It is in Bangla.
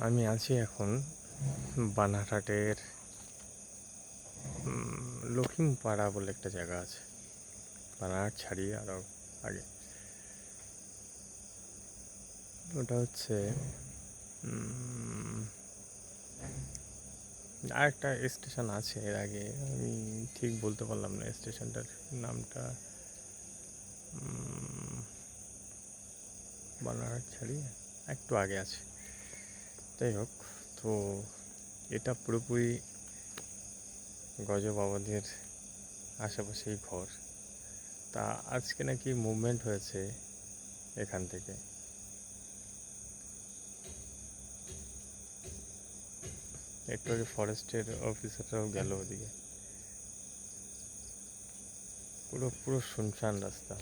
আমি আছি এখন বানারহাটের লক্ষিমপাড়া বলে একটা জায়গা আছে, বানারহাট ছাড়িয়ে আরও আগে। ওটা হচ্ছে আর একটা স্টেশন আছে এর আগে, আমি ঠিক বলতে পারলাম না স্টেশনটার নামটা। বানারহাট ছাড়িয়ে একটু আগে আছে। যাই হোক, তো এটা পুরোপুরি গজবাবাদের আশেপাশেই ঘর। তা আজকে নাকি মুভমেন্ট হয়েছে এখান থেকে। একটু আগে ফরেস্টের অফিসাররাও গেল ওদিকে। পুরো শুনশান রাস্তা।